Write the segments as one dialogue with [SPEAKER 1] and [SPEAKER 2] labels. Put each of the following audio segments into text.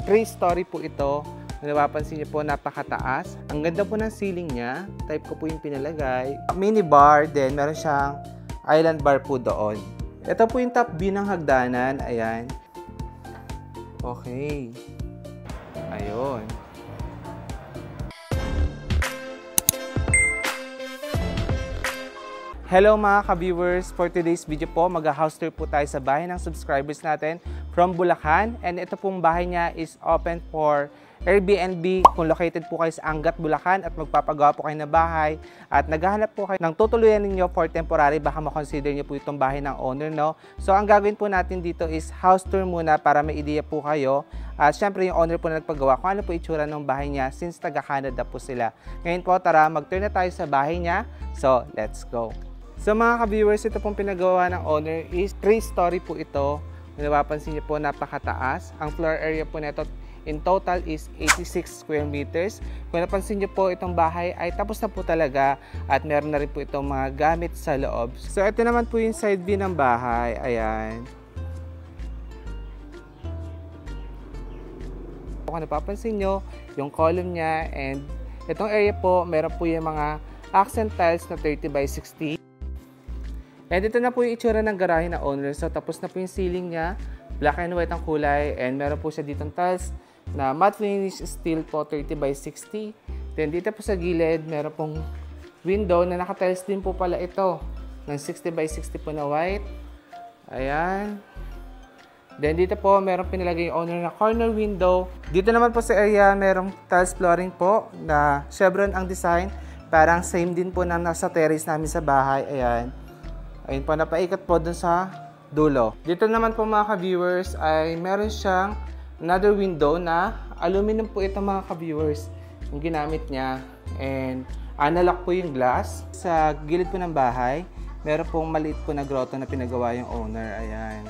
[SPEAKER 1] 3-story po ito. Kung napapansin niyo po, napakataas. Ang ganda po ng ceiling niya. Type ko po yung pinalagay. Mini bar, then meron siyang island bar po doon. Ito po yung top view ng hagdanan. Ayan. Okay. Ayun. Hello mga ka-viewers! For today's video po, mag-house tour po tayo sa bahay ng subscribers natin from Bulacan. And ito pong bahay niya is open for Airbnb. Kung located po kayo sa Angat, Bulacan at magpapagawa po kayo ng bahay at naghahanap po kayo ng tutuluyan ninyo for temporary, baka makonsider niyo po itong bahay ng owner, no? So ang gagawin po natin dito is house tour muna para may ideya po kayo. At syempre yung owner po na nagpagawa kung ano po itsura ng bahay niya since taga-Canada po sila. Ngayon po, tara mag-tour na tayo sa bahay niya. So let's go! So mga ka-viewers, ito pong pinagawa ng owner is 3-story po ito. Kung napapansin niyo po, napakataas. Ang floor area po nito in total is 86 square meters. Kung napansin niyo po, itong bahay ay tapos na po talaga at meron na rin po itong mga gamit sa loob. So ito naman po yung side view ng bahay. Ayan. Kung napapansin niyo, yung column niya and itong area po, meron po yung mga accent tiles na 30 by 60. And ito na po yung itsura ng garahe na owner. So tapos na po yung ceiling niya. Black and white ang kulay. And meron po siya ditong tiles na matte finish steel po 30 by 60. Then dito po sa gilid, meron pong window na naka-tiles din po pala ito. Ng 60 by 60 po na white. Ayan. Then dito po, meron pinilagay yung owner na corner window. Dito naman po sa area, merong tiles flooring po na chevron ang design. Parang same din po na nasa terrace namin sa bahay. Ayan. Ayun po, napaikat po dun sa dulo. Dito naman po mga ka-viewers ay meron siyang another window na aluminum po ito mga ka-viewers yung ginamit niya. And analog po yung glass. Sa gilid po ng bahay, meron pong maliit po na grotto na pinagawa yung owner. Ayan.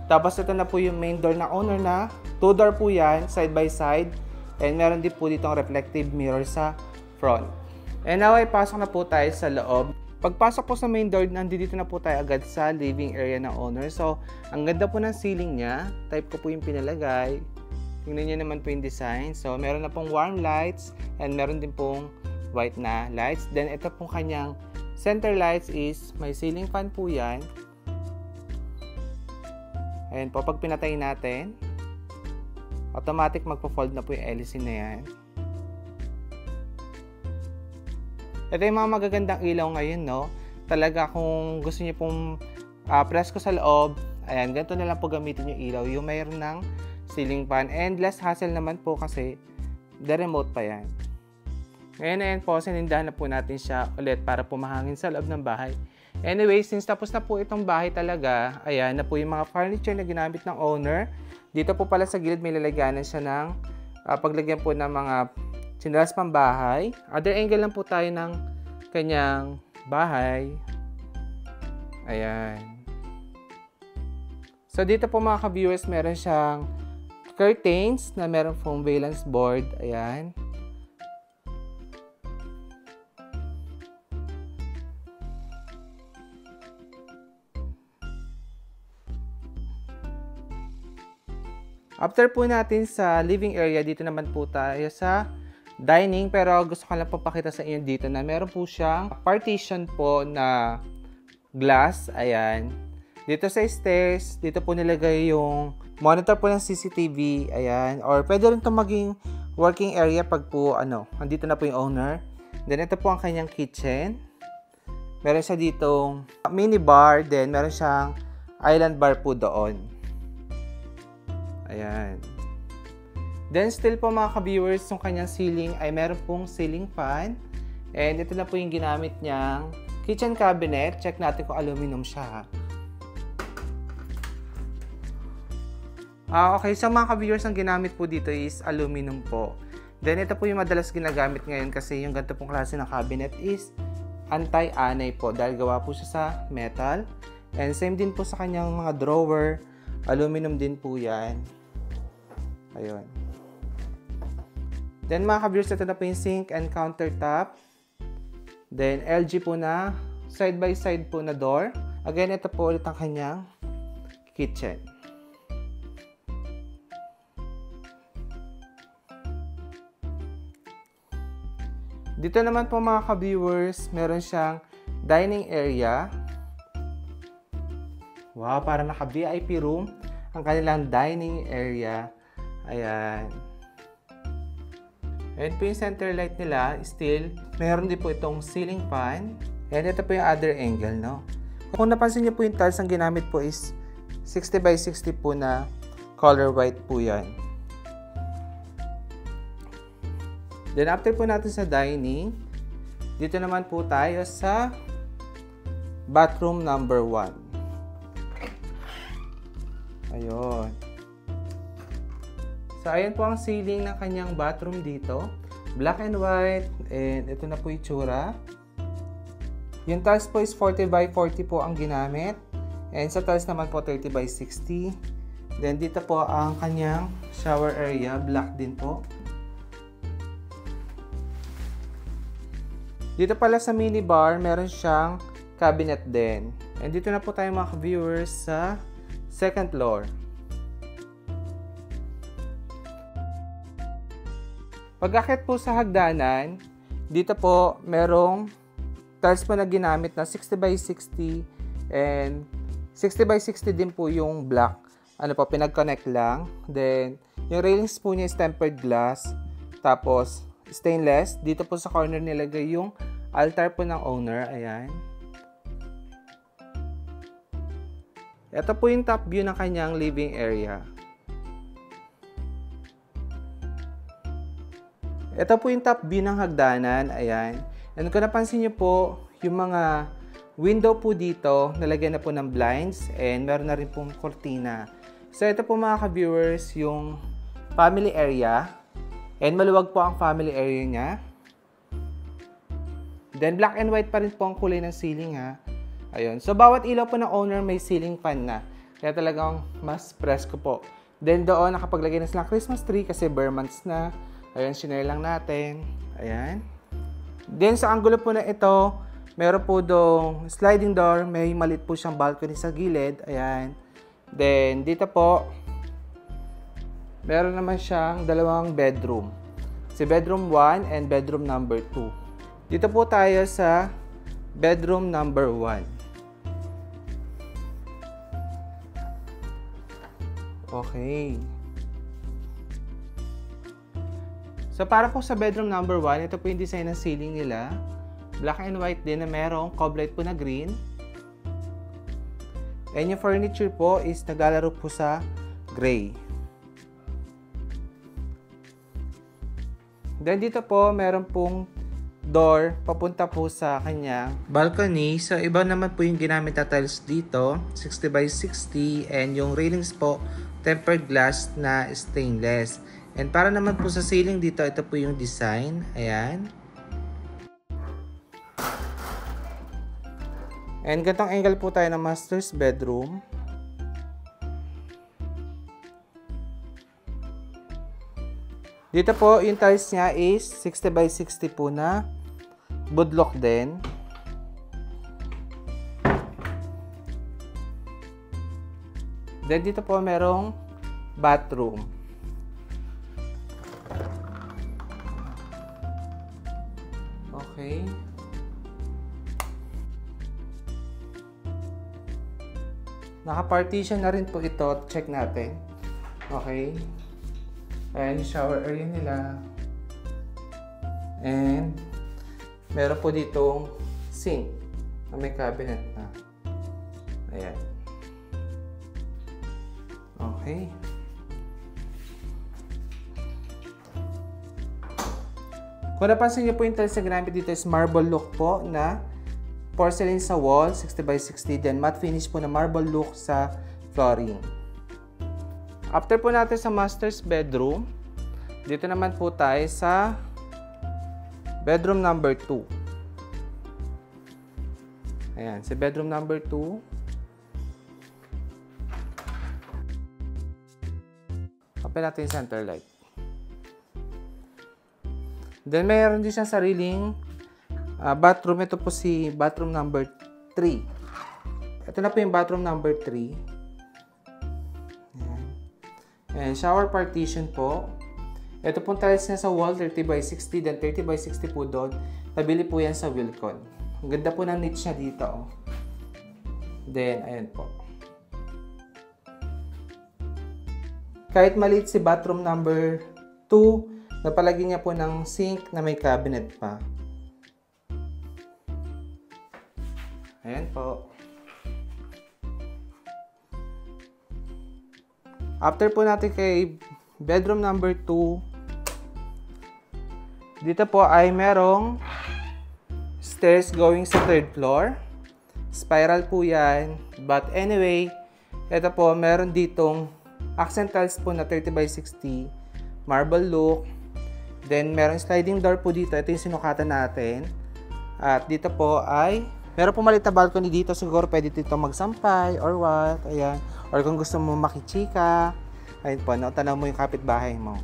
[SPEAKER 1] Tapos ito na po yung main door ng owner na 2-door po yan, side by side. And meron din po ditong reflective mirror sa front. And now ay pasok na po tayo sa loob. Pagpasok po sa main door, nandito na po tayo agad sa living area ng owner. So, ang ganda po ng ceiling niya. Type ko po yung pinalagay. Tingnan niyo naman po yung design. So, meron na pong warm lights and meron din pong white na lights. Then, ito pong kanyang center lights is may ceiling fan po yan. Ayan po, pag pinatay natin, automatic magpo-fold na po yung LEC na yan. Ito yung mga magagandang ilaw ngayon, no? Talaga kung gusto niyo pong presko sa loob, ayan, ganito na lang po gamitin yung ilaw. Yung mayroon ng ceiling fan. And less hassle naman po kasi the remote pa yan. Ngayon, ayan po, sinindahan na po natin siya ulit para pumahangin sa loob ng bahay. Anyway, since tapos na po itong bahay talaga, ayan na po yung mga furniture na ginamit ng owner. Dito po pala sa gilid may lalagyanan siya ng paglagyan po ng mga sinalas pambahay. Other angle lang po tayo ng kanyang bahay. Ayan. So dito po mga ka-viewers, meron siyang curtains na meron pong valance board. Ayan. After po natin sa living area, dito naman po tayo sa dining, pero gusto ko lang po pakita sa inyo dito na meron po siyang partition po na glass. Ayan. Dito sa stairs, dito po nilagay yung monitor po ng CCTV. Ayan. Or pwede rin itong maging working area pag po, andito na po yung owner. Then ito po ang kanyang kitchen. Meron siya ditong mini bar, then meron siyang island bar po doon. Ayan. Then still po mga ka-viewers, yung kanyang ceiling ay meron pong ceiling fan. And ito na po yung ginamit niyang kitchen cabinet. Check natin kung aluminum siya. Okay, so mga ka-viewers, ang ginamit po dito is aluminum po. Then ito po yung madalas ginagamit ngayon kasi yung ganito pong klase ng cabinet is anti-anay po dahil gawa po siya sa metal. And same din po sa kanyang mga drawer, aluminum din po yan. Ayun. Then mga ka-viewers, ito na po yung sink and countertop. Then LG po na side by side po na door. Again, ito po ulit ang kanyang kitchen. Dito naman po mga ka-viewers, meron siyang dining area. Wow, para naka-VIP room ang kanilang dining area. Ayan. Ayan po yung center light nila. Still, meron din po itong ceiling fan. And ito po yung other angle, no? Kung napansin niyo po yung tiles ang ginamit po is 60 by 60 po na color white po yan. Then after po natin sa dining, dito naman po tayo sa bathroom number 1. Ayun. So ayan po ang ceiling ng kanyang bathroom dito. Black and white. And ito na po yung itsura. Yung tiles po is 40 by 40 po ang ginamit. And sa tiles naman po 30 by 60. Then dito po ang kanyang shower area. Black din po. Dito pala sa minibar, meron siyang cabinet din. And dito na po tayo mga viewers sa second floor. Pag-akit po sa hagdanan, dito po merong tiles po na ginamit na 60 by 60 and 60 by 60 din po yung black. Ano po, pinag-connect lang. Then, yung railings po niya is tempered glass. Tapos, stainless. Dito po sa corner nilagay yung altar po ng owner. Ayan. Ito po yung top view ng kanyang living area. Ito po yung top view ng hagdanan. Ayan. And kung napansin nyo po, yung mga window po dito, nalagyan na po ng blinds and meron na rin pong kortina. So ito po mga ka-viewers, yung family area. And maluwag po ang family area niya. Then black and white pa rin po ang kulay ng ceiling ha. Ayun. So bawat ilaw po ng owner may ceiling fan na. Kaya talagang mas presko po. Then doon nakapaglagay na silang Christmas tree kasi bare months na. Ayun, sinare lang natin. Ayan. Then sa angulo po na ito, meron po dong sliding door. May maliit po siyang balcony sa gilid. Ayan. Then dito po, meron naman siyang dalawang bedroom. Si bedroom 1 and bedroom number 2. Dito po tayo sa bedroom number 1. Okay. So para po sa bedroom number 1, ito po yung design ng ceiling nila. Black and white din na merong cob light po na green. And yung furniture po is naglalaro po sa gray. Then dito po, meron pong door papunta po sa kanya balcony. So iba naman po yung ginamit na tiles dito, 60 by 60, and yung railings po, tempered glass na stainless. And para naman po sa ceiling dito, ito po yung design. Ayan. And gantong angle po tayo ng master's bedroom. Dito po, yung tiles niya is 60 by 60 po na woodlock din. Then dito po merong bathroom. Okay. Naka-partition na rin po ito. Check natin. Okay. Ayan yung shower area nila. And meron po ditong sink na may cabinet na. Ayan. Okay. Kung napansin niyo po yung tiles na ginamit dito is marble look po na porcelain sa wall, 60 by 60. Then matte finish po na marble look sa flooring. After po natin sa master's bedroom, dito naman po tayo sa bedroom number 2. Ayan, sa bedroom number 2. Open natin yung center light. Then mayroon din siyang sariling bathroom. Ito po si bathroom number 3. Ito na po yung bathroom number 3. And shower partition po. Ito pong tiles niya sa wall, 30 by 60, then 30 by 60 po doon. Nabili po yan sa Wilcon. Ang ganda po ng niche niya dito. Oh. Then, ayan po. Kahit maliit si bathroom number 2, napalagyan niya po ng sink na may cabinet pa. Ayan po. After po natin kay bedroom number 2, dito po ay merong stairs going sa 3rd floor. Spiral po yan. But anyway, ito po, meron ditong accent tiles po na 30 by 60. Marble look. Then, meron sliding door po dito. Ito yung sinukatan natin. At dito po ay meron po maliit na balcony dito. Siguro pwede dito magsampay or what. Ayan. Or kung gusto mo makichika. Ayun po, no? Tanaw mo yung kapitbahay mo.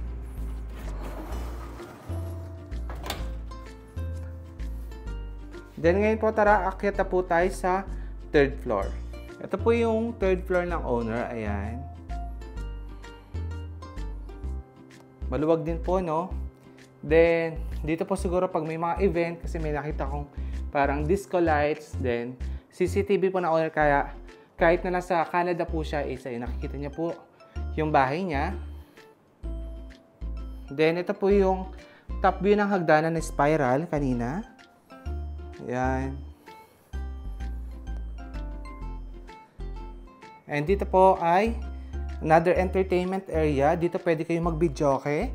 [SPEAKER 1] Then ngayon po, tara, akyat na po tayo sa 3rd floor. Ito po yung 3rd floor ng owner. Ayan. Maluwag din po, no? Then, dito po siguro pag may mga event, kasi may nakita kong parang disco lights, then CCTV po na owner, kaya kahit na nasa Canada po siya, ayun, nakikita niya po yung bahay niya. Then, ito po yung top view ng hagdanan na spiral kanina. Ayan. And dito po ay another entertainment area. Dito pwede kayong mag-videoke.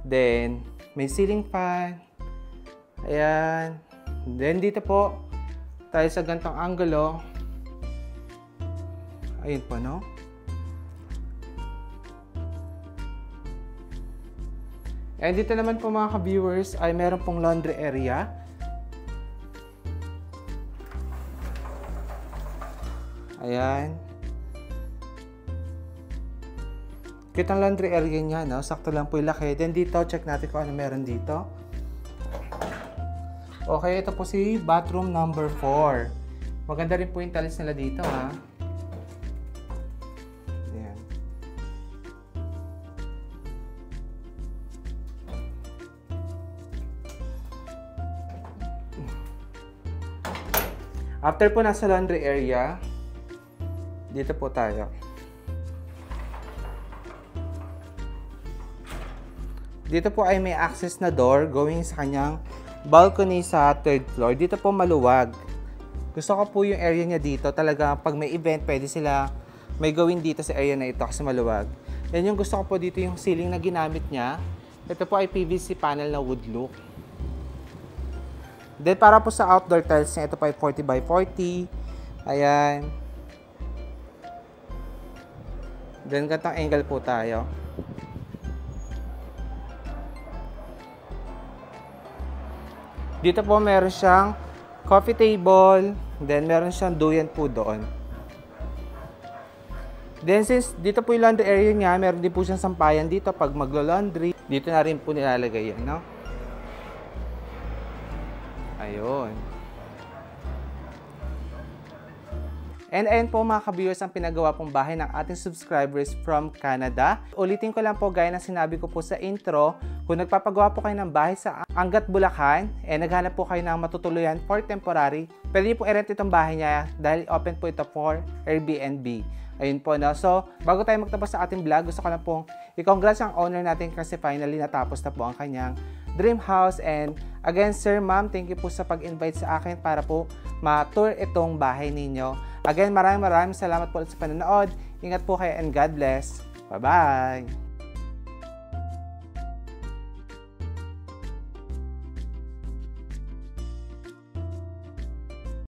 [SPEAKER 1] Then, may ceiling fan. Ayan. Then, dito po tayo sa gantong angulo. Ayun po, no? And dito naman po mga ka-viewers ay meron pong laundry area. Ayan. Kita ang laundry area niya, no? Sakto lang po yung laki. Then dito, check natin kung ano meron dito. Okay, ito po si bathroom number 4. Maganda rin po yung tiles nila dito, ha? Ayan. After po nasa laundry area, dito po tayo. Dito po ay may access na door going sa kanyang balcony sa 3rd floor. Dito po maluwag. Gusto ko po yung area niya dito. Talaga pag may event, pwede sila may gawin dito sa area na ito kasi maluwag. Yan yung gusto ko po dito, yung ceiling na ginamit niya. Ito po ay PVC panel na wood look. Then para po sa outdoor tiles niya, ito po ay 40 by 40. Ayan. Then, gantong angle po tayo. Dito po meron siyang coffee table. Then, meron siyang duyan po doon. Then, since dito po yung laundry area niya, meron din po siyang sampayan dito pag maglo-laundry. Dito na rin po nilalagay yan, no? Ayun. And ayun po mga ka-viewers ang pinagawa pong bahay ng ating subscribers from Canada. Ulitin ko lang po gaya ng sinabi ko po sa intro, kung nagpapagawa po kayo ng bahay sa Angat, Bulacan, naghanap po kayo ng matutuluyan for temporary, pwede niyo po i-rent itong bahay niya dahil open po ito for Airbnb. Ayun po, no? So, bago tayo magtapos sa ating vlog, gusto ko lang pong i-congrats ang owner natin kasi finally natapos na po ang kanyang dream house. And again, sir, ma'am, thank you po sa pag-invite sa akin para po ma-tour itong bahay ninyo. Again, maraming salamat po sa panonood. Ingat po kayo and God bless. Bye-bye!